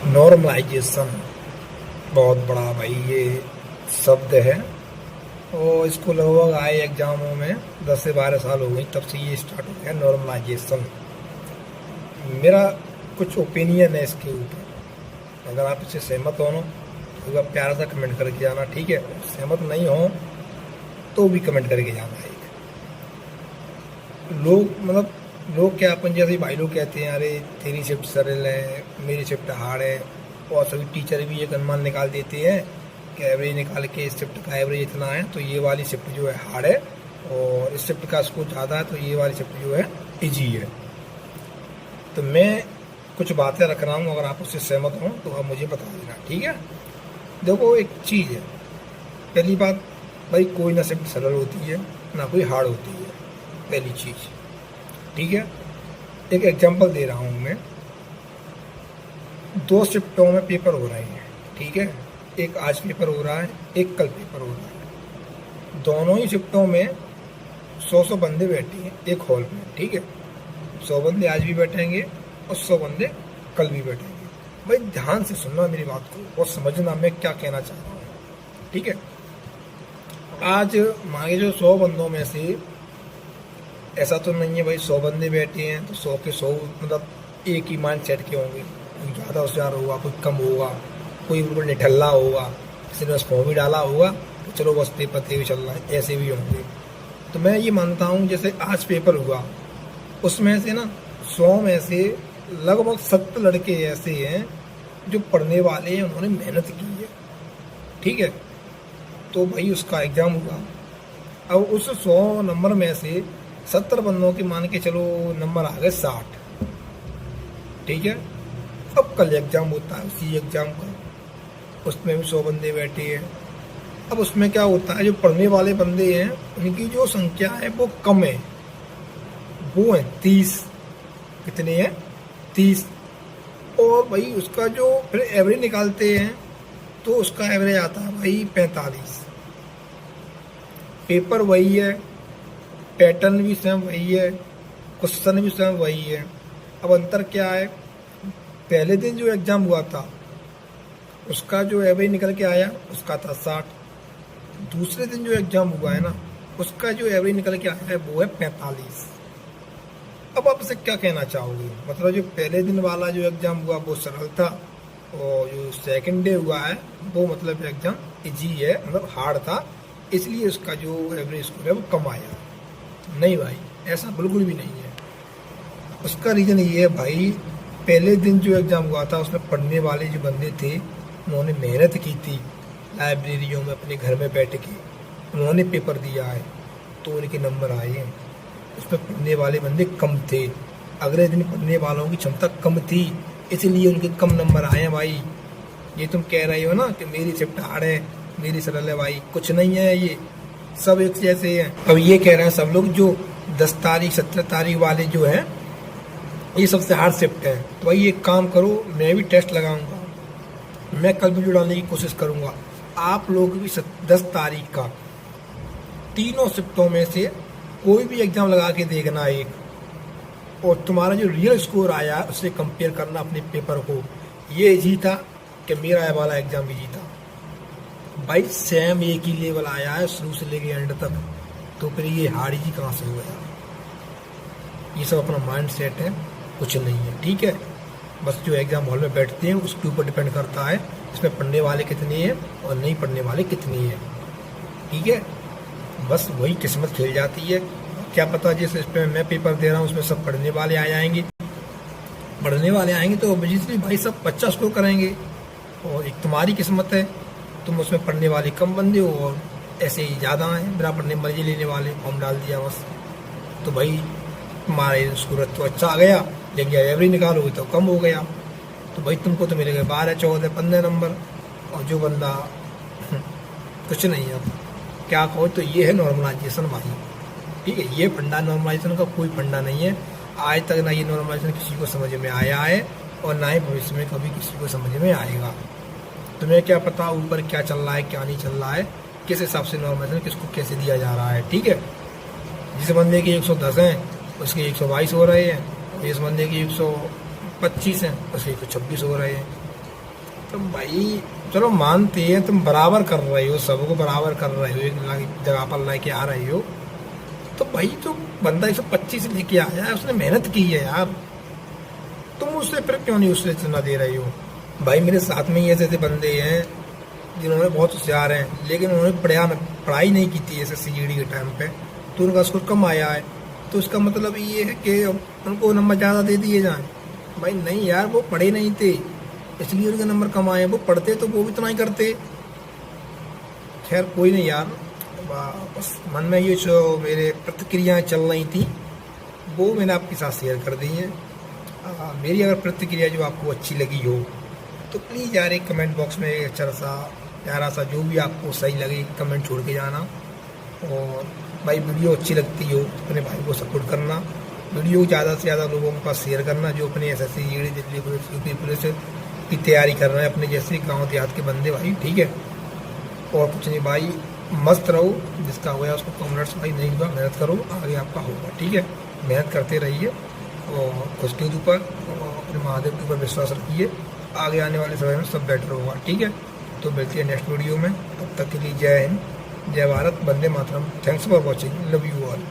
Normalisation बहुत बड़ा भाई ये शब्द है। और इसको लगभग आए एग्जामों में 10 से 12 साल हो गई, तब से ये स्टार्ट हो गया नॉर्मलाइजेशन। मेरा कुछ ओपिनियन है इसके ऊपर, अगर आप इससे सहमत हो ना तो आप प्यारा सा कमेंट करके जाना, ठीक है। सहमत नहीं हो तो भी कमेंट करके जाना। एक लोग क्या, अपन जैसे भाई लोग कहते हैं अरे तेरी शिफ्ट सरल है, मेरी शिफ्ट हार्ड है। और सभी टीचर भी एक अनुमान निकाल देते हैं कि एवरेज निकाल के इस शिफ्ट का एवरेज इतना है तो ये वाली शिफ्ट जो है हार्ड है, और इस शिफ्ट का स्कोर ज़्यादा है तो ये वाली शिफ्ट जो है इजी है। तो मैं कुछ बातें रख रहा हूँ, अगर आप उससे सहमत हो तो आप मुझे बता देना, ठीक है। देखो एक चीज़ है, पहली बात भाई कोई ना शिफ्ट सरल होती है ना कोई हार्ड होती है, पहली चीज़, ठीक है। एक एग्जांपल दे रहा हूँ मैं, 2 शिफ्टों में पेपर हो रहे हैं, ठीक है। एक आज पेपर हो रहा है, एक कल पेपर हो रहा है। दोनों ही शिफ्टों में 100 बंदे बैठे हैं एक हॉल में, ठीक है। 100 बंदे आज भी बैठेंगे और 100 बंदे कल भी बैठेंगे। भाई ध्यान से सुनना मेरी बात को और समझना मैं क्या कहना चाह रहा हूँ, ठीक है। आज मांगे जो 100 बंदों में से ऐसा तो नहीं है भाई 100 बंदे बैठे हैं तो 100 के 100 मतलब एक ही माइंड सेट के होंगे। कोई ज़्यादा होशियार होगा, कोई कम होगा, कोई बिल्कुल निठल्ला होगा, किसी ने बस फॉर्म भी डाला होगा तो चलो बस पेपर भी चल रहा है, ऐसे भी होंगे। तो मैं ये मानता हूँ जैसे आज पेपर हुआ उसमें से ना 100 में से लगभग 70 लड़के ऐसे हैं जो पढ़ने वाले हैं, उन्होंने मेहनत की है, ठीक है। तो भाई उसका एग्ज़ाम हुआ। अब उस 100 नंबर में से 70 बंदों के मान के चलो नंबर आ गए 60, ठीक है। अब कल एग्ज़ाम होता है उसी एग्ज़ाम का, उसमें भी 100 बंदे बैठे हैं। अब उसमें क्या होता है, जो पढ़ने वाले बंदे हैं उनकी जो संख्या है वो कम है, वो है 30। कितने हैं? 30। और भाई उसका जो फिर एवरेज निकालते हैं तो उसका एवरेज आता है भाई 45। पेपर वही है, पैटर्न भी सेम वही है, क्वेश्चन भी सेम वही है। अब अंतर क्या है, पहले दिन जो एग्ज़ाम हुआ था उसका जो एवरेज निकल के आया उसका था 60। दूसरे दिन जो एग्ज़ाम हुआ है ना उसका जो एवरेज निकल के आया है वो है 45। अब आप इसे क्या कहना चाहोगे, मतलब जो पहले दिन वाला जो एग्ज़ाम हुआ वो सरल था और जो सेकंड डे हुआ है वो मतलब एग्ज़ाम इजी है, मतलब हार्ड था, इसलिए उसका जो एवरेज स्कोर है वो कम आया। नहीं भाई, ऐसा बिल्कुल भी नहीं है। उसका रीज़न ये है भाई, पहले दिन जो एग्ज़ाम हुआ था उसमें पढ़ने वाले जो बंदे थे उन्होंने मेहनत की थी, लाइब्रेरियों में अपने घर में बैठ के उन्होंने पेपर दिया है तो उनके नंबर आए हैं। उसमें पढ़ने वाले बंदे कम थे, अगले दिन पढ़ने वालों की क्षमता कम थी, इसलिए उनके कम नंबर आए हैं भाई। ये तुम कह रहे हो ना कि मेरी शिफ्ट हार्ड है मेरी सरल है, भाई कुछ नहीं है, ये सब एक जैसे हैं। अब ये कह रहे हैं सब लोग जो 10 तारीख 17 तारीख वाले जो हैं ये सबसे हार्ड शिफ्ट है। तो भाई एक काम करो, मैं भी टेस्ट लगाऊंगा, मैं कल वीडियो डालने की कोशिश करूंगा। आप लोग भी 10 तारीख का तीनों शिफ्टों में से कोई भी एग्ज़ाम लगा के देखना एक, और तुम्हारा जो रियल स्कोर आया उससे कंपेयर करना अपने पेपर को। ये जीता कि मेरा ये वाला एग्ज़ाम भी जीता, भाई सेम एक ही लेवल आया है शुरू से लेके एंड तक, तो फिर ये हार्ड ही कहाँ से हो गया। ये सब अपना माइंड सेट है, कुछ नहीं है, ठीक है। बस जो एग्ज़ाम हॉल में बैठते हैं उसके ऊपर डिपेंड करता है इसमें पढ़ने वाले कितने हैं और नहीं पढ़ने वाले कितने हैं, ठीक है। बस वही किस्मत खेल जाती है। क्या पता जिस इस पर मैं पेपर दे रहा हूँ उसमें सब पढ़ने वाले आ जाएंगे, पढ़ने वाले आएंगे तो ऑब्वियसली भाई सब 50 स्कोर करेंगे, और एक तुम्हारी किस्मत है तुम उसमें पढ़ने वाले कम बंदे हो और ऐसे ही ज़्यादा हैं बिना पढ़ने मर्जी लेने वाले, फॉर्म डाल दिया बस, तो भाई तुम्हारे स्कोर तो अच्छा आ गया, लेकिन एवरेज निकालोगे तो कम हो गया, तो भाई तुमको तो मिलेगा 12 14 15 नंबर। और जो बंदा कुछ नहीं है, अब क्या कहो, तो ये है नॉर्मलाइजेशन भाई, ठीक है। ये फंडा नॉर्मलाइजेशन का कोई फंडा नहीं है, आज तक ना ये नॉर्मलाइजेशन किसी को समझ में आया है और ना ही भविष्य में कभी किसी को समझ में आएगा। तुम्हें क्या पता ऊपर क्या चल रहा है क्या नहीं चल रहा है, किस हिसाब से नॉर्मलाइजेशन किसको कैसे दिया जा रहा है, ठीक है। जिस बंदे के 110 हैं उसके 122 हो रहे हैं, इस बंदे के 125 हैं उसके 126 हो रहे हैं, तुम भाई चलो मानते हैं, तुम बराबर कर रहे हो, सबको बराबर कर रहे हो, एक जगह पर लेके आ रहे हो, तो भाई जो बंदा 125 लेके आया है उसने मेहनत की है यार, तुम उससे फिर क्यों नहीं उससे इतना दे रहे हो? भाई मेरे साथ में ही ऐसे ऐसे बंदे हैं जिन्होंने बहुत होशियार हैं, लेकिन उन्होंने पढ़ाई नहीं की थी एसएससी जीडी के टाइम पे, तो उनका स्कोर कम आया है, तो इसका मतलब ये है कि उनको नंबर ज़्यादा दे दिए जाएं? भाई नहीं यार, वो पढ़े नहीं थे इसलिए उनके नंबर कम आए, वो पढ़ते तो वो भी इतना ही करते। खैर कोई नहीं यार, बस मन में ये जो मेरे प्रतिक्रियाएं चल रही थी वो मैंने आपके साथ शेयर कर दी हैं। मेरी अगर प्रतिक्रिया जो आपको अच्छी लगी हो तो प्लीज़ यार एक कमेंट बॉक्स में एक अच्छा सा प्यारा सा जो भी आपको सही लगे कमेंट छोड़ के जाना। और भाई वीडियो अच्छी लगती हो तो अपने भाई को सपोर्ट करना, वीडियो ज़्यादा से ज़्यादा लोगों के पास शेयर करना जो अपने SSC GD Delhi police UP police की तैयारी कर रहे हैं, अपने जैसे गाँव देहात के बंदे भाई, ठीक है। और कुछ नहीं भाई, मस्त रहो, जिसका हुआ उसको कॉन्ग्रेट्स भाई, नहीं हुआ मेहनत करो, आगे आपका होगा, ठीक है। मेहनत करते रहिए और खुद के ऊपर और अपने महादेव के ऊपर विश्वास रखिए, आगे आने वाले समय में सब बेटर होगा, ठीक है। तो मिलती है नेक्स्ट वीडियो में, तब तक के लिए जय हिंद, जय भारत, वंदे मातरम, thanks for watching, love you all.